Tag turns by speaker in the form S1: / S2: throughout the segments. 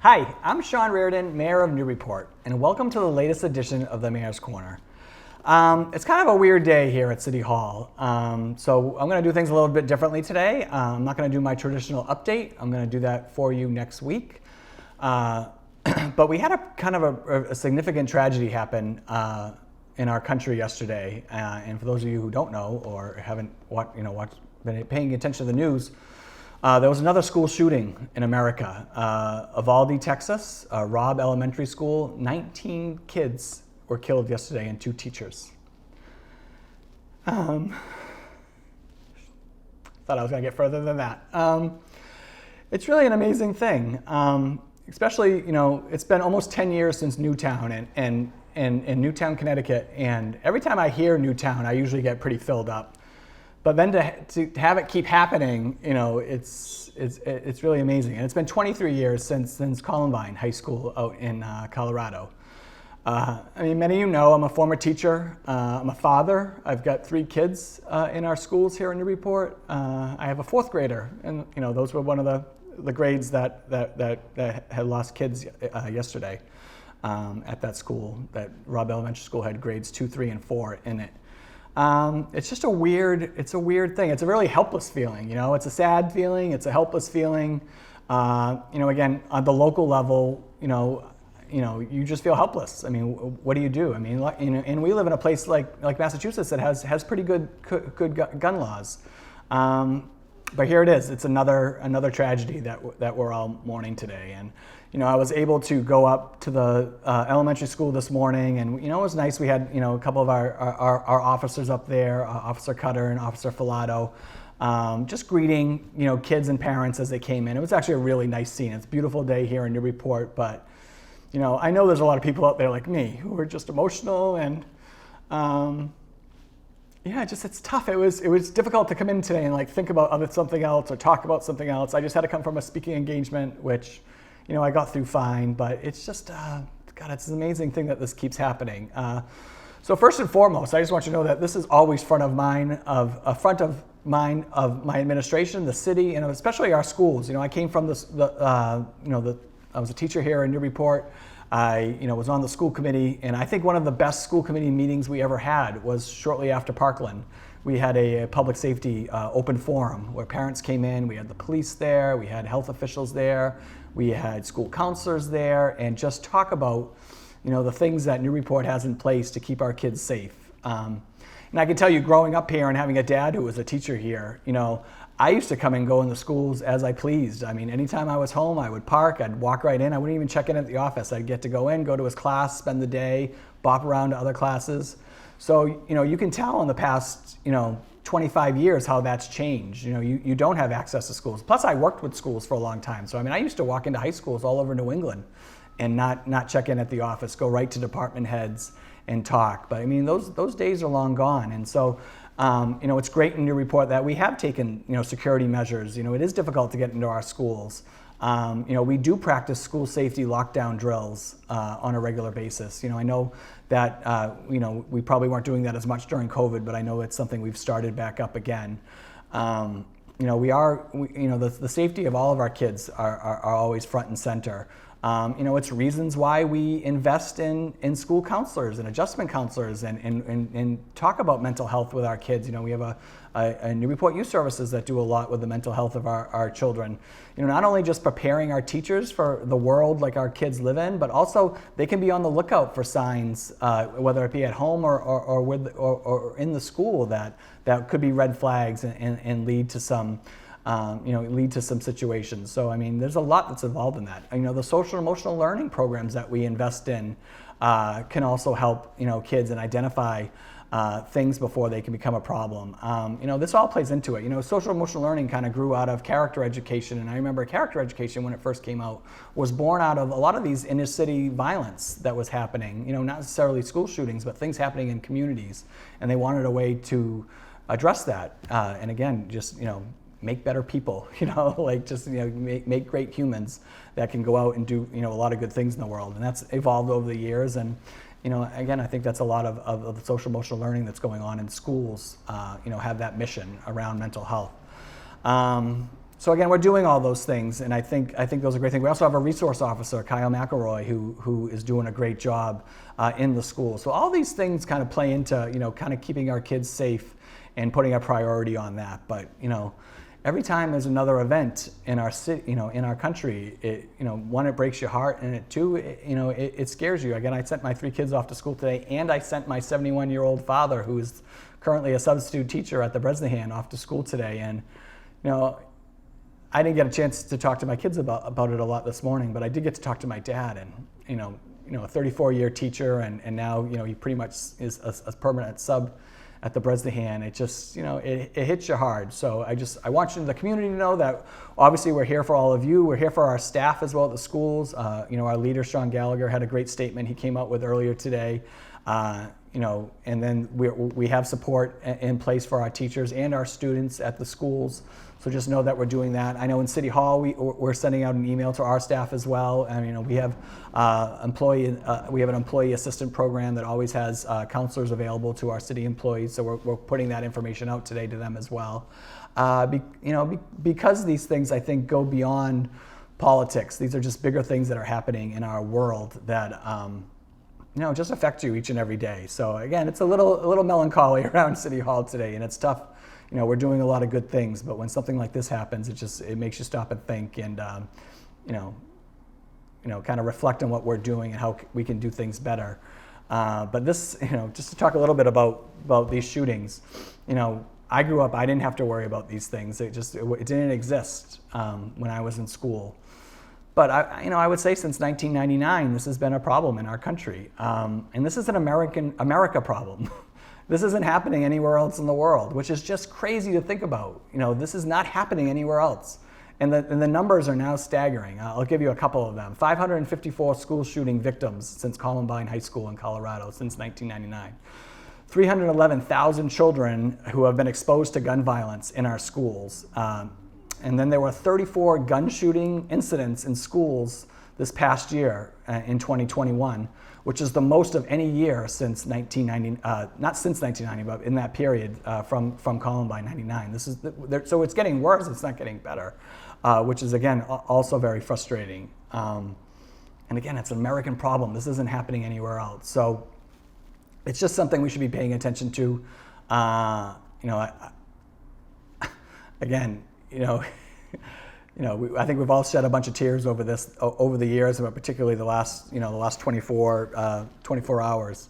S1: Hi, I'm Sean Reardon, Mayor of Newburyport, and welcome to the latest edition of the Mayor's Corner. It's kind of a weird day here at City Hall, so I'm going to do things a little bit differently today. I'm not going to do my traditional update. I'm going to do that for you next week. But we had a significant tragedy happen in our country yesterday, and for those of you who don't know or haven't been paying attention to the news, there was another school shooting in America. Uvalde, Texas, Robb Elementary School. 19 kids were killed yesterday and 2 teachers. Thought I was going to get further than that. It's really an amazing thing, especially, it's been almost 10 years since Newtown and in Newtown, Connecticut, and every time I hear Newtown, I usually get pretty filled up. But then to have it keep happening, it's really amazing. And it's been 23 years since Columbine High School out in Colorado. Many of you know I'm a former teacher. I'm a father. I've got 3 kids in our schools here in Newburyport. I have a 4th grader, and those were one of the grades that had lost kids yesterday at that school. That Robb Elementary School had grades 2, 3, and 4 in it. It's just a weird thing. It's a really helpless feeling, it's a sad feeling, it's a helpless feeling. Again, on the local level, you just feel helpless. What do you do? And we live in a place like Massachusetts that has pretty good gun laws. But here it is. It's another tragedy that we're all mourning today. And I was able to go up to the elementary school this morning, and it was nice. We had a couple of our officers up there, Officer Cutter and Officer Filato, just greeting kids and parents as they came in. It was actually a really nice scene. It's a beautiful day here in Newburyport, but I know there's a lot of people out there like me who are just emotional and. It's tough. It was difficult to come in today and think about something else or talk about something else. I just had to come from a speaking engagement, which, I got through fine. But it's just, it's an amazing thing that this keeps happening. So first and foremost, I just want you to know that this is always front of mind of my administration, the city, and especially our schools. I came from I was a teacher here in Newburyport. I was on the school committee, and I think one of the best school committee meetings we ever had was shortly after Parkland. We had a public safety open forum where parents came in. We had the police there, we had health officials there, we had school counselors there, and just talk about the things that Newburyport has in place to keep our kids safe. And I can tell you, growing up here and having a dad who was a teacher here, I used to come and go in the schools as I pleased. Anytime I was home, I would park, I'd walk right in. I wouldn't even check in at the office. I'd get to go in, go to his class, spend the day, bop around to other classes. So, you can tell in the past, 25 years how that's changed. You don't have access to schools. Plus, I worked with schools for a long time. So, I used to walk into high schools all over New England and not check in at the office, go right to department heads and talk. But, those days are long gone. And so, it's great in your report that we have taken, security measures. It is difficult to get into our schools. We do practice school safety lockdown drills on a regular basis. I know that, we probably weren't doing that as much during COVID, but I know it's something we've started back up again. The safety of all of our kids are always front and center. It's reasons why we invest in school counselors and adjustment counselors and talk about mental health with our kids. We have a Newburyport Youth Services that do a lot with the mental health of our children. Not only just preparing our teachers for the world like our kids live in, but also they can be on the lookout for signs, whether it be at home or in the school that could be red flags and lead to some situations. So, there's a lot that's involved in that. The social and emotional learning programs that we invest in can also help, kids and identify things before they can become a problem. This all plays into it. Social emotional learning kind of grew out of character education, and I remember character education when it first came out was born out of a lot of these inner city violence that was happening. Not necessarily school shootings, but things happening in communities, and they wanted a way to address that. And again, just make better people, make great humans that can go out and do a lot of good things in the world, and that's evolved over the years. And again, I think that's a lot of the social emotional learning that's going on in schools, have that mission around mental health. So again, we're doing all those things, and I think those are great things. We also have a resource officer, Kyle McElroy, who is doing a great job in the school. So all these things kind of play into, kind of keeping our kids safe and putting a priority on that. But, every time there's another event in our city, in our country, one, it breaks your heart, and two, it scares you. Again, I sent my 3 kids off to school today, and I sent my 71-year-old father, who is currently a substitute teacher at the Bresnahan, off to school today. And, I didn't get a chance to talk to my kids about it a lot this morning, but I did get to talk to my dad, and a 34-year teacher, and now he pretty much is a permanent sub at the Bresnahan. It just it hits you hard. So I want the community to know that obviously we're here for all of you. We're here for our staff as well at the schools. Our leader Sean Gallagher had a great statement he came out with earlier today. And then we have support in place for our teachers and our students at the schools. So just know that we're doing that. I know in City Hall we're sending out an email to our staff as well. And we have an employee assistant program that always has counselors available to our city employees. So we're putting that information out today to them as well. Because these things I think go beyond politics. These are just bigger things that are happening in our world that just affect you each and every day. So again, it's a little melancholy around City Hall today, and it's tough. We're doing a lot of good things, but when something like this happens, it makes you stop and think, and kind of reflect on what we're doing and how we can do things better. But this, just to talk a little bit about these shootings. I grew up, I didn't have to worry about these things. It didn't exist when I was in school. But I would say since 1999, this has been a problem in our country, and this is an America problem. This isn't happening anywhere else in the world, which is just crazy to think about. This is not happening anywhere else, and the numbers are now staggering. I'll give you a couple of them: 554 school shooting victims since Columbine High School in Colorado since 1999. 311,000 children who have been exposed to gun violence in our schools. And then there were 34 gun shooting incidents in schools this past year in 2021, which is the most of any year since 1990, not since 1990, but in that period from Columbine 99. So it's getting worse, it's not getting better, which is again also very frustrating. And again, it's an American problem. This isn't happening anywhere else. So it's just something we should be paying attention to. Again, I think we've all shed a bunch of tears over this over the years, but particularly the last 24 hours.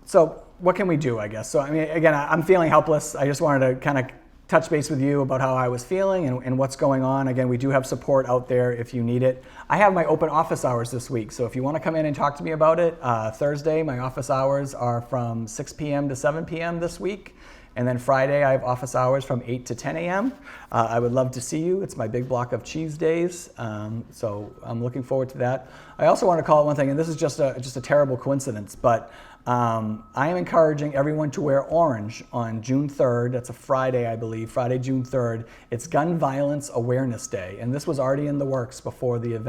S1: So what can we do, I guess? So again, I'm feeling helpless. I just wanted to kind of touch base with you about how I was feeling and what's going on. Again, we do have support out there if you need it. I have my open office hours this week, so if you want to come in and talk to me about it, Thursday, my office hours are from 6 p.m. to 7 p.m. this week. And then Friday, I have office hours from 8 to 10 a.m. I would love to see you. It's my big block of cheese days, so I'm looking forward to that. I also want to call it one thing, and this is just a terrible coincidence, but I am encouraging everyone to wear orange on June 3rd. That's a Friday, I believe, Friday, June 3rd. It's Gun Violence Awareness Day, and this was already in the works before the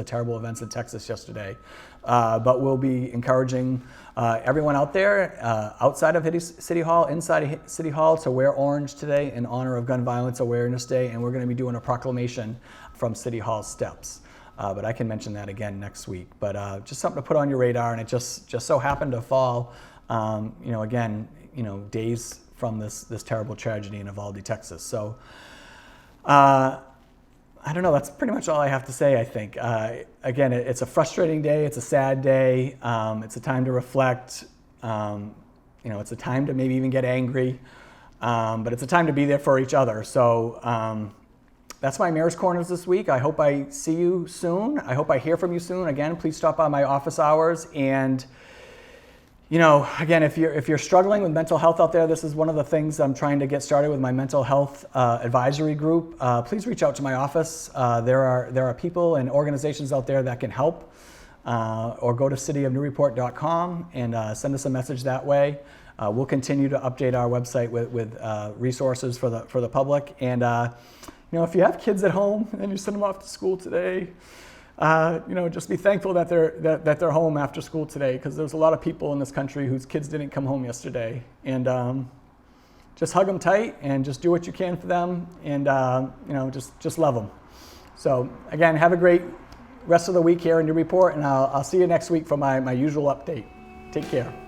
S1: terrible events in Texas yesterday. But we'll be encouraging everyone out there, outside of City Hall, inside City Hall, to wear orange today in honor of Gun Violence Awareness Day, and we're going to be doing a proclamation from City Hall steps. But I can mention that again next week. But just something to put on your radar, and it just so happened to fall, days from this terrible tragedy in Uvalde, Texas. So I don't know, that's pretty much all I have to say, I think. Again, it's a frustrating day, it's a sad day, it's a time to reflect, it's a time to maybe even get angry, but it's a time to be there for each other. So that's my Mayor's Corners this week. I hope I see you soon. I hope I hear from you soon. Again, please stop by my office hours. And again, if you're struggling with mental health out there, this is one of the things I'm trying to get started with my mental health advisory group. Please reach out to my office. There are people and organizations out there that can help, or go to cityofnewburyport.com and send us a message that way. We'll continue to update our website with resources for the public. And if you have kids at home and you send them off to school today, just be thankful that they're home after school today, because there's a lot of people in this country whose kids didn't come home yesterday. And just hug them tight and just do what you can for them, and just love them. So again, have a great rest of the week here in Newburyport, and I'll see you next week for my usual update. Take care.